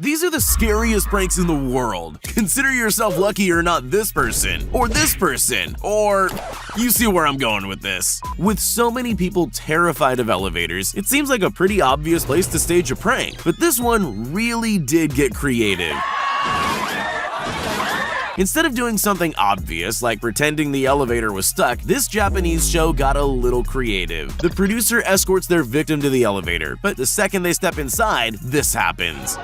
These are the scariest pranks in the world. Consider yourself lucky you're not this person, or you see where I'm going with this. With so many people terrified of elevators, it seems like a pretty obvious place to stage a prank, but this one really did get creative. Instead of doing something obvious like pretending the elevator was stuck, this Japanese show got a little creative. The producer escorts their victim to the elevator, but the second they step inside, this happens.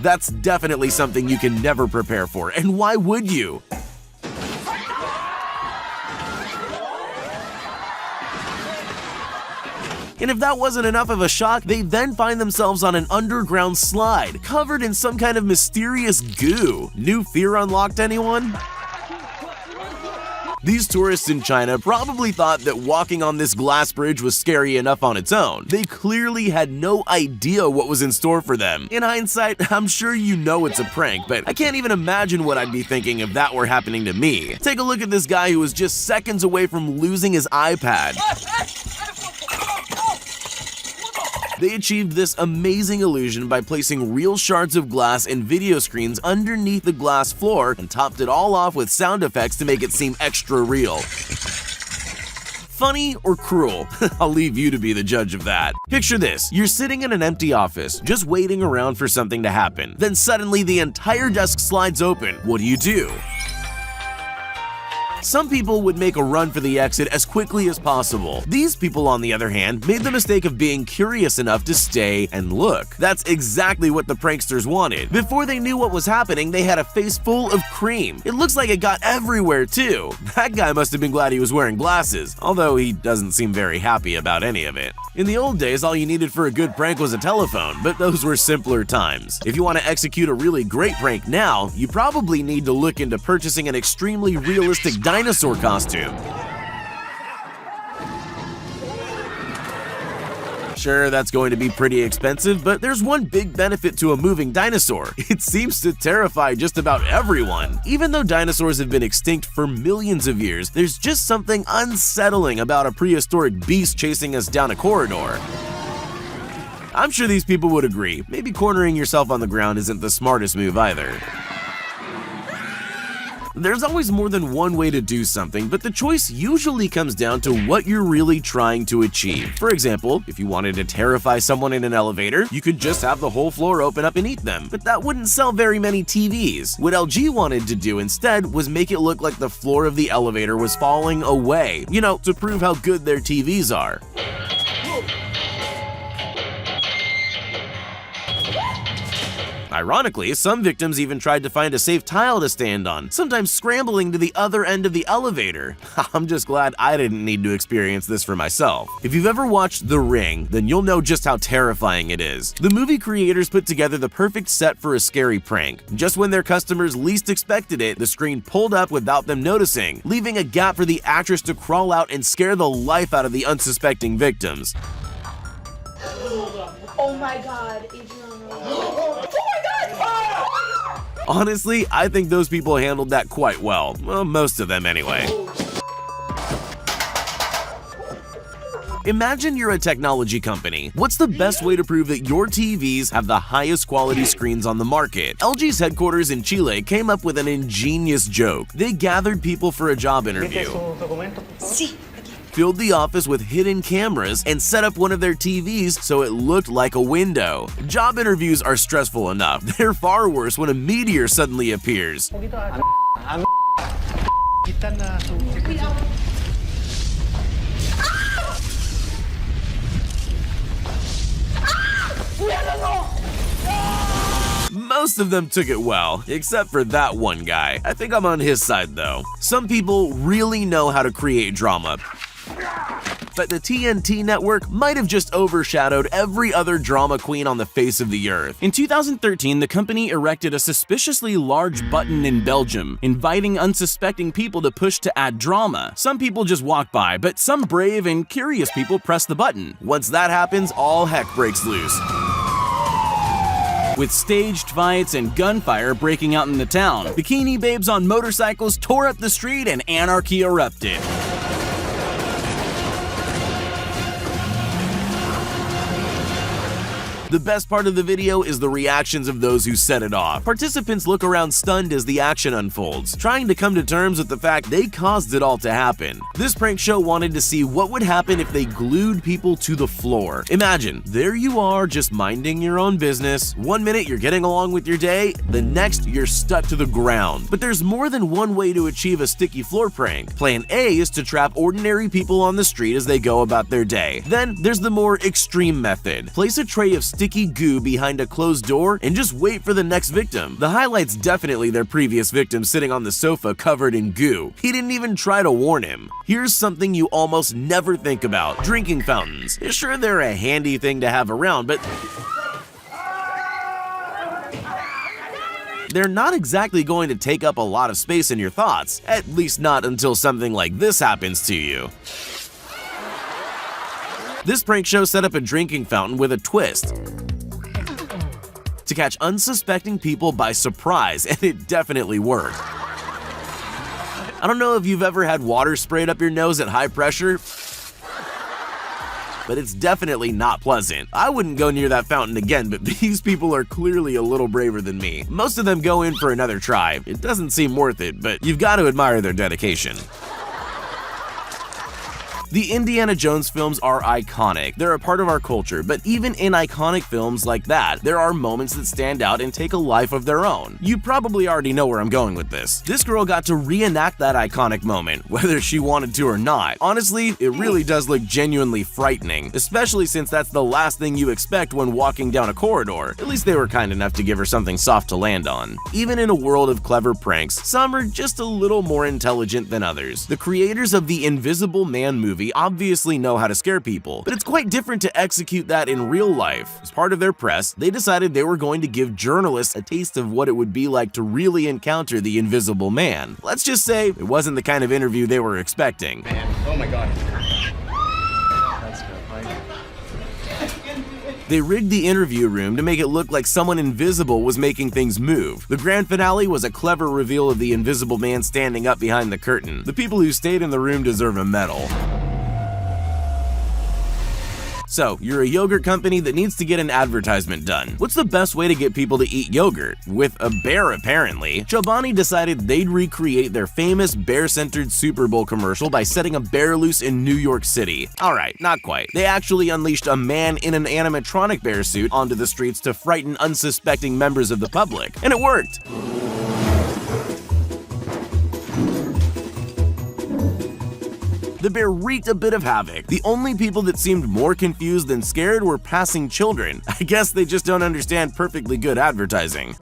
That's definitely something you can never prepare for, and why would you? And if that wasn't enough of a shock, they then find themselves on an underground slide, covered in some kind of mysterious goo. New fear unlocked, anyone? These tourists in China probably thought that walking on this glass bridge was scary enough on its own. They clearly had no idea what was in store for them. In hindsight, I'm sure you know it's a prank, but I can't even imagine what I'd be thinking if that were happening to me. Take a look at this guy who was just seconds away from losing his iPad. They achieved this amazing illusion by placing real shards of glass and video screens underneath the glass floor and topped it all off with sound effects to make it seem extra real. Funny or cruel? I'll leave you to be the judge of that. Picture this, you're sitting in an empty office, just waiting around for something to happen. Then suddenly the entire desk slides open. What do? Some people would make a run for the exit as quickly as possible. These people, on the other hand, made the mistake of being curious enough to stay and look. That's exactly what the pranksters wanted. Before they knew what was happening, they had a face full of cream. It looks like it got everywhere too. That guy must have been glad he was wearing glasses, although he doesn't seem very happy about any of it. In the old days, all you needed for a good prank was a telephone, but those were simpler times. If you want to execute a really great prank now, you probably need to look into purchasing an extremely realistic dinosaur costume. Sure, that's going to be pretty expensive, but there's one big benefit to a moving dinosaur. It seems to terrify just about everyone. Even though dinosaurs have been extinct for millions of years, there's just something unsettling about a prehistoric beast chasing us down a corridor. I'm sure these people would agree. Maybe cornering yourself on the ground isn't the smartest move either. There's always more than one way to do something, but the choice usually comes down to what you're really trying to achieve. For example, if you wanted to terrify someone in an elevator, you could just have the whole floor open up and eat them, but that wouldn't sell very many TVs. What LG wanted to do instead was make it look like the floor of the elevator was falling away, to prove how good their TVs are. Ironically, some victims even tried to find a safe tile to stand on, sometimes scrambling to the other end of the elevator. I'm just glad I didn't need to experience this for myself. If you've ever watched The Ring, then you'll know just how terrifying it is. The movie creators put together the perfect set for a scary prank. Just when their customers least expected it, the screen pulled up without them noticing, leaving a gap for the actress to crawl out and scare the life out of the unsuspecting victims. Oh my god, Adriana. Honestly, I think those people handled that quite well. Well, most of them anyway. Imagine you're a technology company. What's the best way to prove that your TVs have the highest quality screens on the market? LG's headquarters in Chile came up with an ingenious joke. They gathered people for a job interview, filled the office with hidden cameras, and set up one of their TVs so it looked like a window. Job interviews are stressful enough. They're far worse when a meteor suddenly appears. Most of them took it well, except for that one guy. I think I'm on his side though. Some people really know how to create drama, but the TNT network might have just overshadowed every other drama queen on the face of the earth. In 2013, the company erected a suspiciously large button in Belgium, inviting unsuspecting people to push to add drama. Some people just walk by, but some brave and curious people press the button. Once that happens, all heck breaks loose, with staged fights and gunfire breaking out in the town. Bikini babes on motorcycles tore up the street and anarchy erupted. The best part of the video is the reactions of those who set it off. Participants look around stunned as the action unfolds, trying to come to terms with the fact they caused it all to happen. This prank show wanted to see what would happen if they glued people to the floor. Imagine, there you are just minding your own business. One minute you're getting along with your day, the next you're stuck to the ground. But there's more than one way to achieve a sticky floor prank. Plan A is to trap ordinary people on the street as they go about their day. Then there's the more extreme method. Place a tray of sticky goo behind a closed door and just wait for the next victim. The highlight's definitely their previous victim sitting on the sofa covered in goo. He didn't even try to warn him. Here's something you almost never think about: drinking fountains. Sure, they're a handy thing to have around, but they're not exactly going to take up a lot of space in your thoughts, at least not until something like this happens to you. This prank show set up a drinking fountain with a twist to catch unsuspecting people by surprise, and it definitely worked. I don't know if you've ever had water sprayed up your nose at high pressure, but it's definitely not pleasant. I wouldn't go near that fountain again, but these people are clearly a little braver than me. Most of them go in for another try. It doesn't seem worth it, but you've got to admire their dedication. The Indiana Jones films are iconic. They're a part of our culture, but even in iconic films like that, there are moments that stand out and take a life of their own. You probably already know where I'm going with this. This girl got to reenact that iconic moment, whether she wanted to or not. Honestly, it really does look genuinely frightening, especially since that's the last thing you expect when walking down a corridor. At least they were kind enough to give her something soft to land on. Even in a world of clever pranks, some are just a little more intelligent than others. The creators of the Invisible Man movie obviously know how to scare people, but it's quite different to execute that in real life. As part of their press, they decided they were going to give journalists a taste of what it would be like to really encounter the Invisible Man. Let's just say it wasn't the kind of interview they were expecting. Man, oh my god. They rigged the interview room to make it look like someone invisible was making things move. The grand finale was a clever reveal of the Invisible Man standing up behind the curtain. The people who stayed in the room deserve a medal. So, you're a yogurt company that needs to get an advertisement done. What's the best way to get people to eat yogurt? With a bear, apparently. Chobani decided they'd recreate their famous bear-centered Super Bowl commercial by setting a bear loose in New York City. Alright, not quite. They actually unleashed a man in an animatronic bear suit onto the streets to frighten unsuspecting members of the public. And it worked! The bear wreaked a bit of havoc. The only people that seemed more confused than scared were passing children. I guess they just don't understand perfectly good advertising.